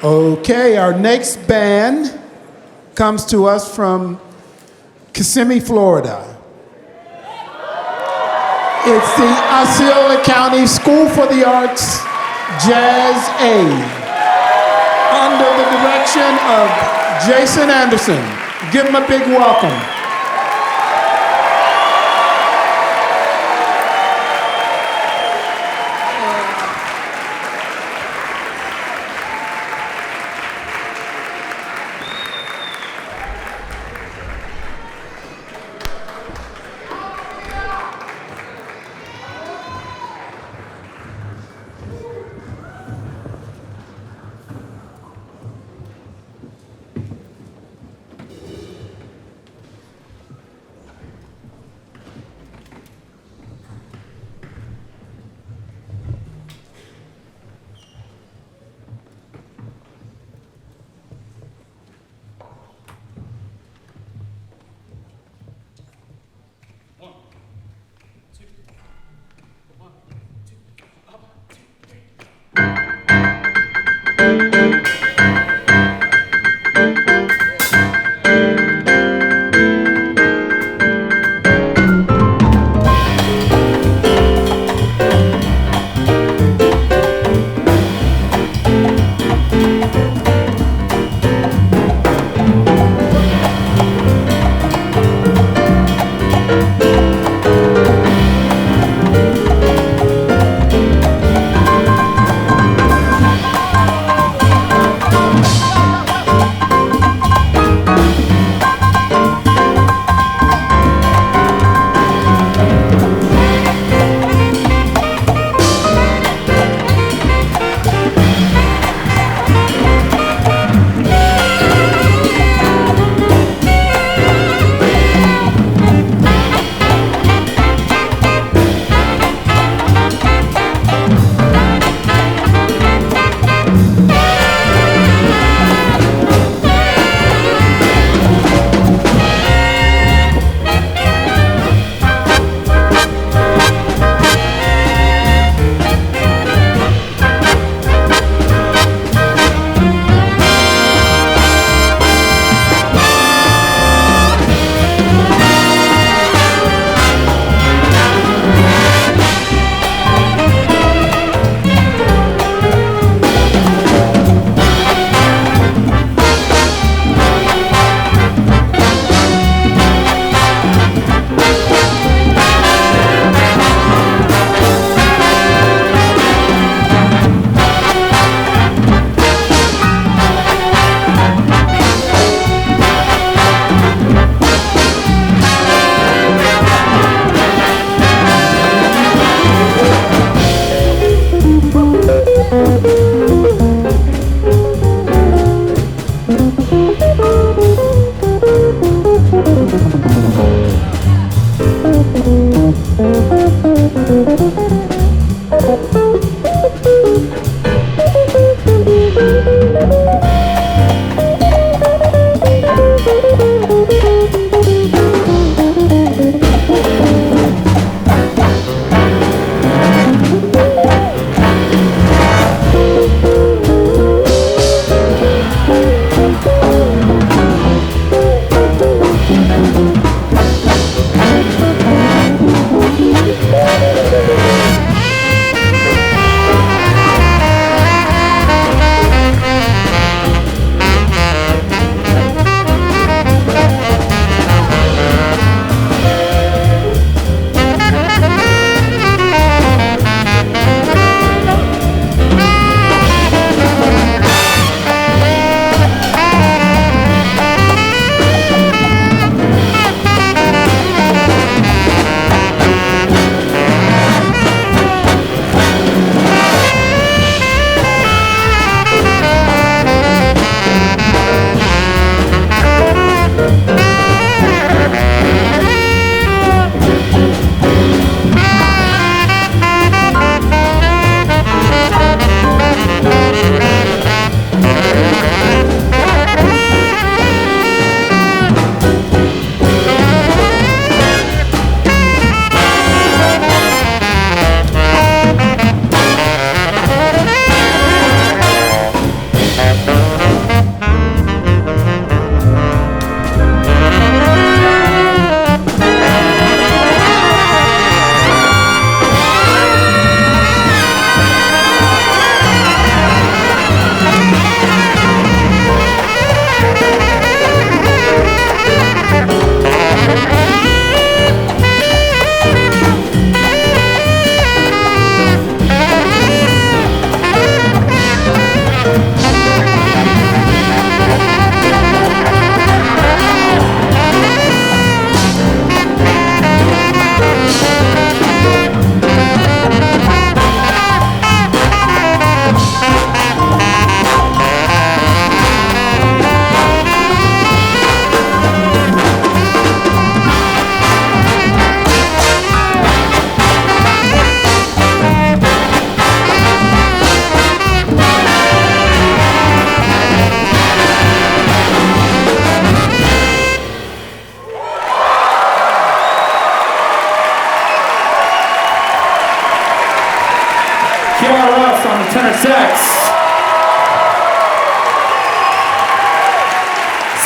Okay, our next band comes to us from Kissimmee, Florida. It's the Osceola County School for the Arts Jazz Aid under the direction of Jason Anderson. Give him a big welcome.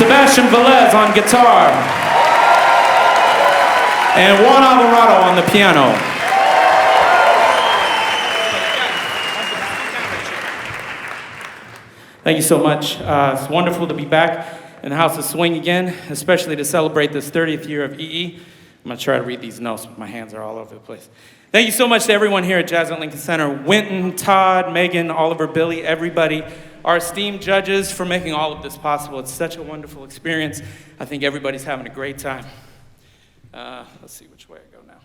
Sebastian Velez on guitar, and Juan Alvarado on the piano. Thank you so much. It's wonderful to be back in the House of Swing again, especially to celebrate this 30th year of EE. I'm gonna try to read these notes, but my hands are all over the place. Thank you so much to everyone here at Jazz at Lincoln Center. Winton, Todd, Megan, Oliver, Billy, everybody, our esteemed judges for making all of this possible. It's such a wonderful experience. I think everybody's having a great time. Let's see which way I go now.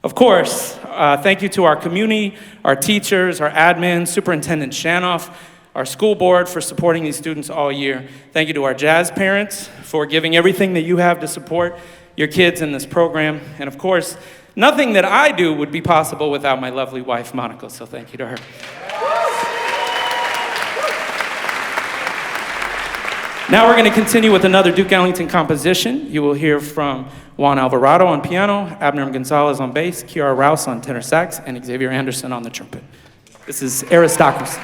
Of course, thank you to our community, our teachers, our admin, Superintendent Shanoff, our school board for supporting these students all year. Thank you to our jazz parents for giving everything that you have to support your kids in this program. And of course, nothing that I do would be possible without my lovely wife, Monica, so thank you to her. Now we're going to continue with another Duke Ellington composition. You will hear from Juan Alvarado on piano, Abner Gonzalez on bass, Kiara Rouse on tenor sax, and Xavier Anderson on the trumpet. This is Aristocracy.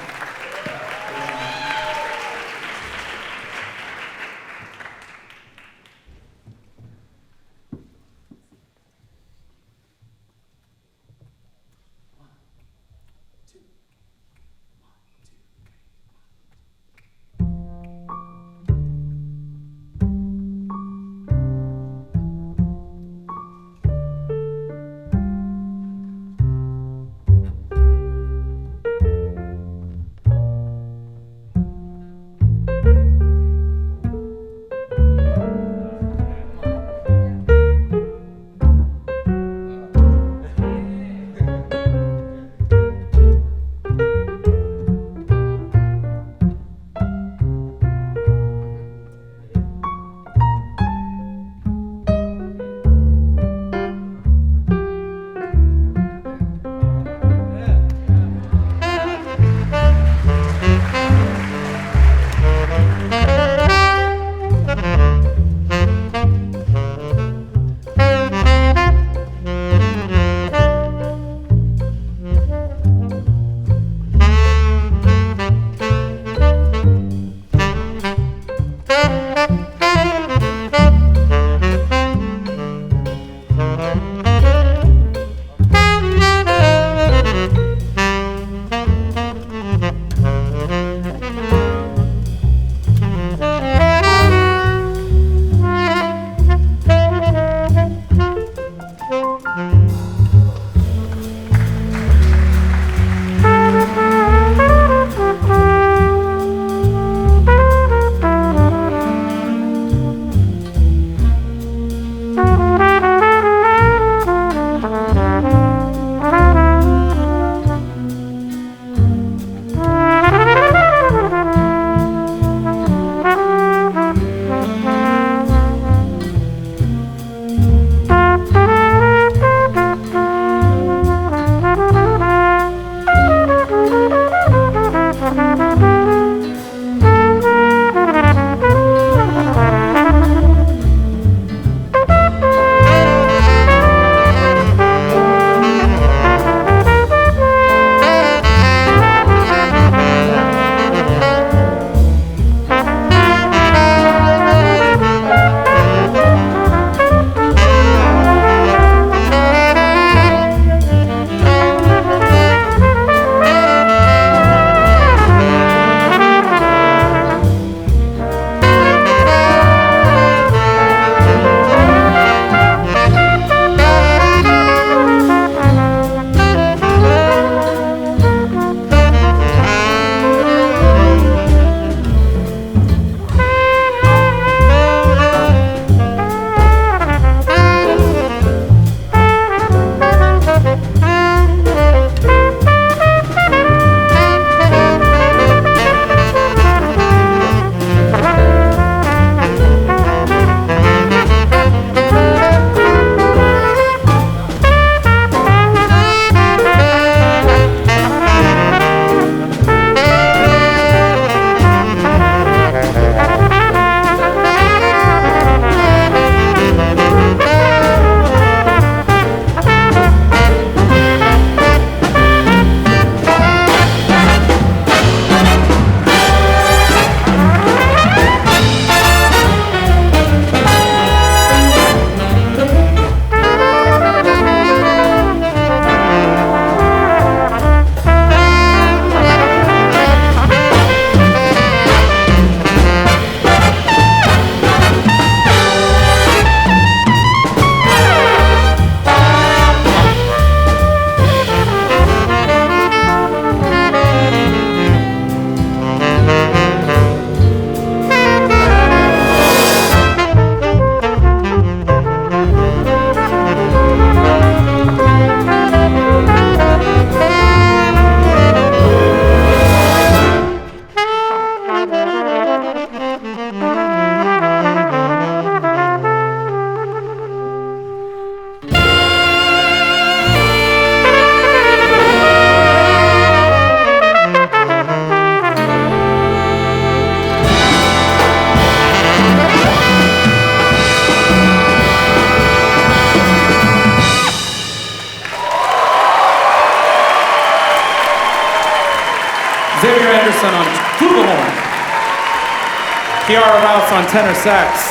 Kiara Rouse on tenor sax.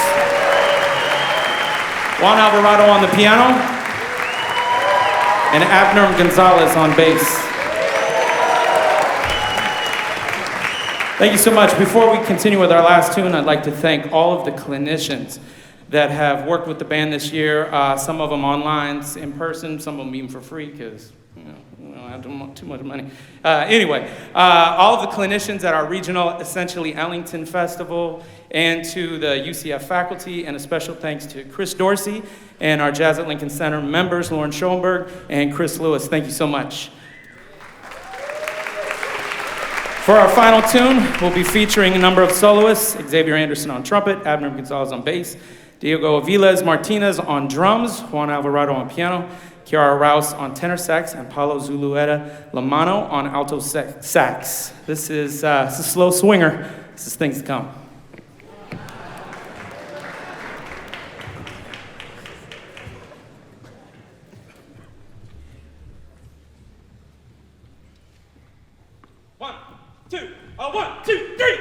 Juan Alvarado on the piano. And Abner Gonzalez on bass. Thank you so much. Before we continue with our last tune, I'd like to thank all of the clinicians that have worked with the band this year. Some of them online, in person, some of them even for free because we don't have too much money. Anyway, all of the clinicians at our regional, essentially Ellington Festival, and to the UCF faculty, and a special thanks to Chris Dorsey and our Jazz at Lincoln Center members, Lauren Schoenberg and Chris Lewis. Thank you so much. For our final tune, we'll be featuring a number of soloists: Xavier Anderson on trumpet, Abner Gonzalez on bass, Diego Aviles Martinez on drums, Juan Alvarado on piano, Kiara Rouse on tenor sax, and Paulo Zulueta Lamano on alto sax. This is a slow swinger. This is Things to Come. One, two, three.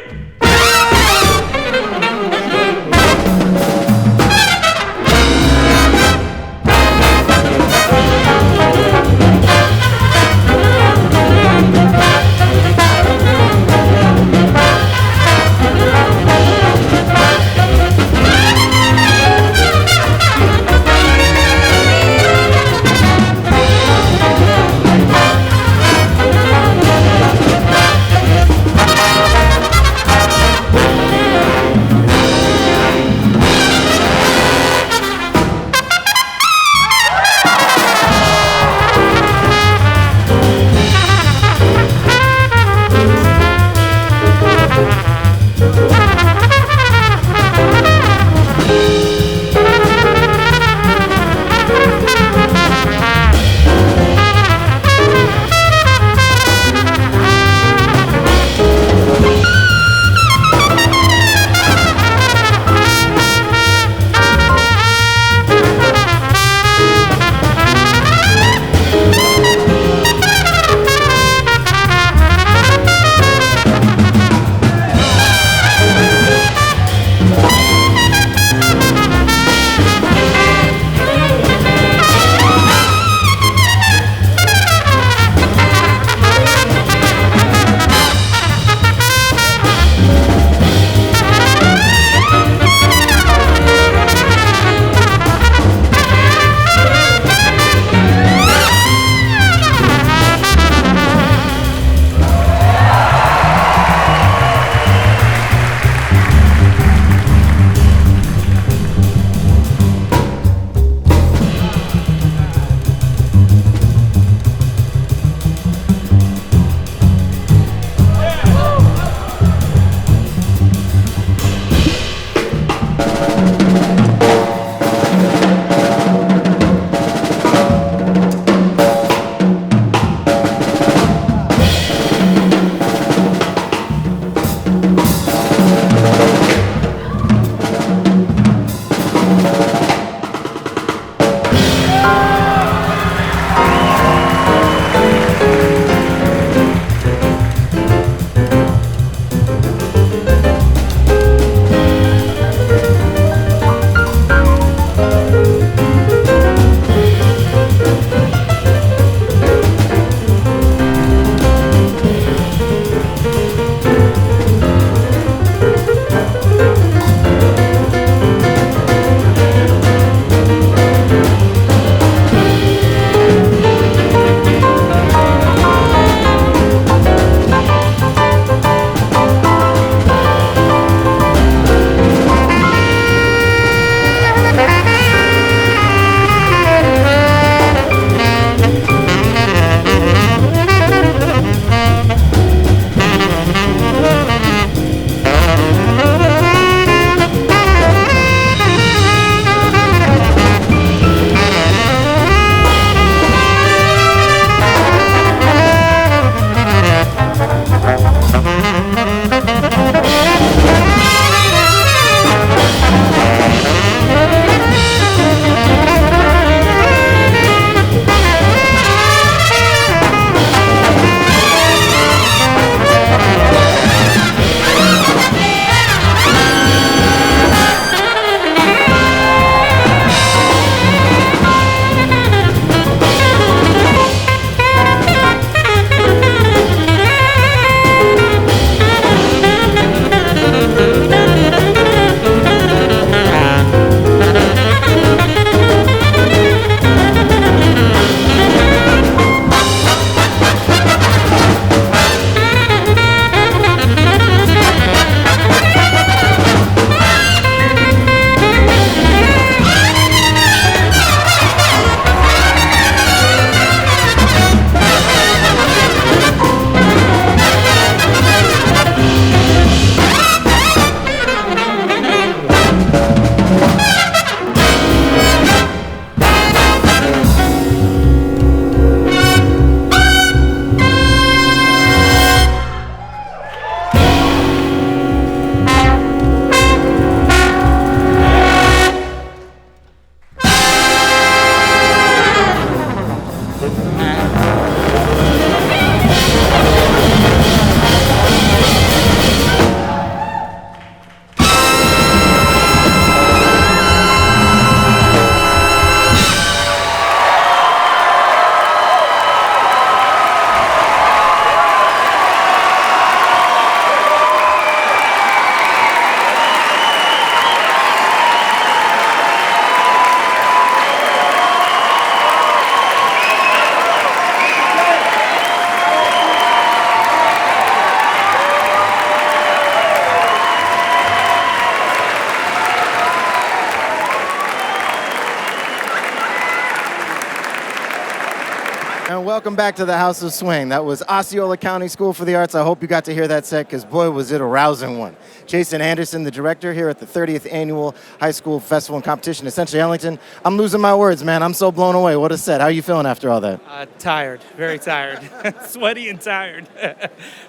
welcome back to the House of Swing. That was Osceola County School for the Arts. I hope you got to hear that set, because boy, was it a rousing one. Jason Anderson, the director here at the 30th Annual High School Festival and Competition, essentially Ellington. I'm losing my words, man. I'm so blown away. What a set. How are you feeling after all that? Tired, very tired. Sweaty and tired.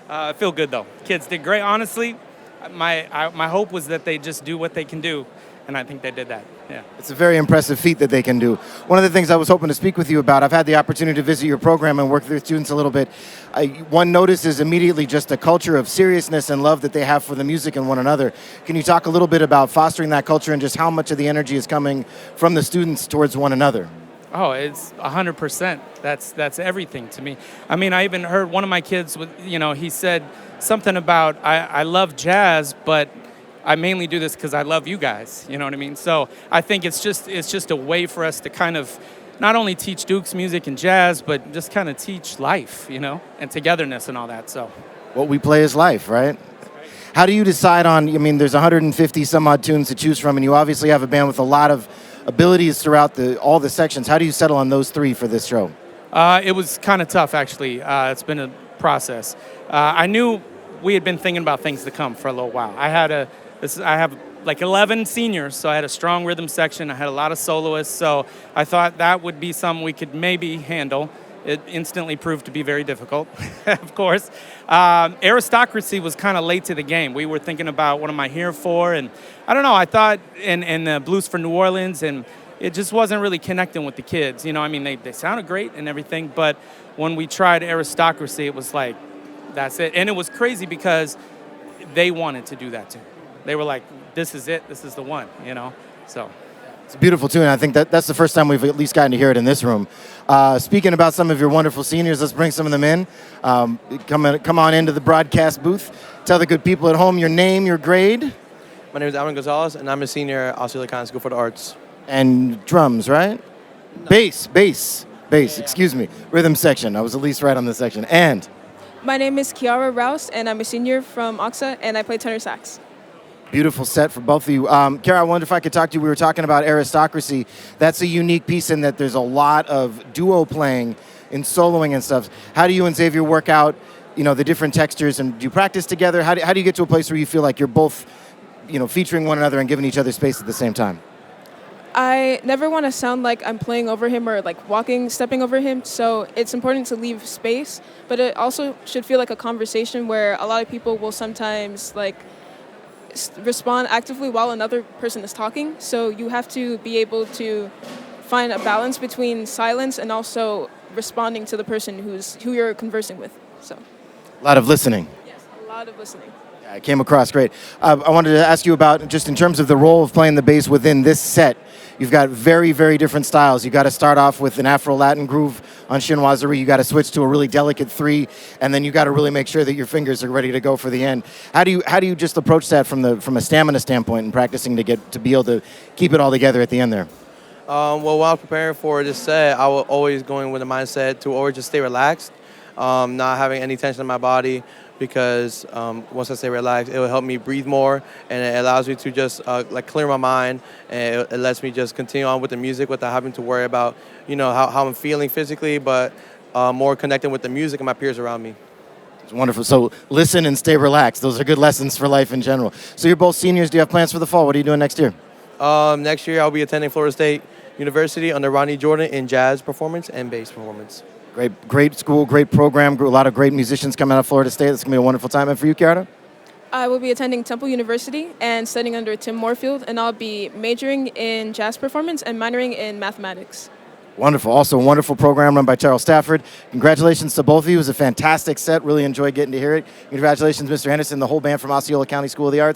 I feel good, though. Kids did great. Honestly, my hope was that they just do what they can do, and I think they did that. Yeah. It's a very impressive feat that they can do. One of the things I was hoping to speak with you about, I've had the opportunity to visit your program and work with your students a little bit. One notices immediately just the culture of seriousness and love that they have for the music and one another. Can you talk a little bit about fostering that culture and just how much of the energy is coming from the students towards one another? Oh, it's 100%. That's everything to me. I mean, I even heard one of my kids, he said something about, I love jazz, but I mainly do this because I love you guys, you know what I mean? So I think it's just a way for us to kind of not only teach Duke's music and jazz, but just kind of teach life, and togetherness and all that, so. What we play is life, right? How do you decide on, there's 150 some odd tunes to choose from, and you obviously have a band with a lot of abilities throughout all the sections. How do you settle on those three for this show? It was kind of tough, actually. It's been a process. I knew we had been thinking about things to come for a little while. I have like 11 seniors, so I had a strong rhythm section. I had a lot of soloists, so I thought that would be something we could maybe handle. It instantly proved to be very difficult, of course. Aristocracy was kind of late to the game. We were thinking about what am I here for, and I don't know, I thought, and the Blues for New Orleans, and it just wasn't really connecting with the kids. They sounded great and everything, but when we tried Aristocracy, it was like, that's it. And it was crazy because they wanted to do that too. They were like, this is it, this is the one, so. It's a beautiful tune. I think that's the first time we've at least gotten to hear it in this room. Speaking about some of your wonderful seniors, let's bring some of them in. Come on into the broadcast booth. Tell the good people at home your name, your grade. My name is Alvin Gonzalez, and I'm a senior at Osceola County School for the Arts. And drums, right? No. Bass, excuse me. Rhythm section. I was at least right on the section. And? My name is Kiara Rouse, and I'm a senior from OXA, and I play tenor sax. Beautiful set for both of you. Kara, I wonder if I could talk to you. We were talking about Aristocracy. That's a unique piece in that there's a lot of duo playing and soloing and stuff. How do you and Xavier work out, the different textures, and do you practice together? How do you get to a place where you feel like you're both, featuring one another and giving each other space at the same time? I never want to sound like I'm playing over him or like stepping over him, so it's important to leave space, but it also should feel like a conversation where a lot of people will sometimes respond actively while another person is talking, so you have to be able to find a balance between silence and also responding to the person who you're conversing with. So, a lot of listening. Yes, a lot of listening. Yeah, it came across great. I wanted to ask you about, just in terms of the role of playing the bass within this set, you've got very, very different styles. You got to start off with an Afro-Latin groove on chinoiserie. You got to switch to a really delicate 3, and then you got to really make sure that your fingers are ready to go for the end. How do you just approach that from a stamina standpoint and practicing to be able to keep it all together at the end there? Well, while I was preparing for this set, I was always going with the mindset to always just stay relaxed, not having any tension in my body, because once I stay relaxed, it will help me breathe more, and it allows me to just clear my mind, and it lets me just continue on with the music without having to worry about how I'm feeling physically, but more connecting with the music and my peers around me. It's wonderful. So listen and stay relaxed. Those are good lessons for life in general. So you're both seniors. Do you have plans for the fall? What are you doing next year? Next year I'll be attending Florida State University under Ronnie Jordan in jazz performance and bass performance. Great school, great program, a lot of great musicians coming out of Florida State. It's going to be a wonderful time. And for you, Kiara? I will be attending Temple University and studying under Tim Moorfield, and I'll be majoring in jazz performance and minoring in mathematics. Wonderful. Also a wonderful program run by Charles Stafford. Congratulations to both of you. It was a fantastic set. Really enjoyed getting to hear it. Congratulations, Mr. Henderson, the whole band from Osceola County School of the Arts.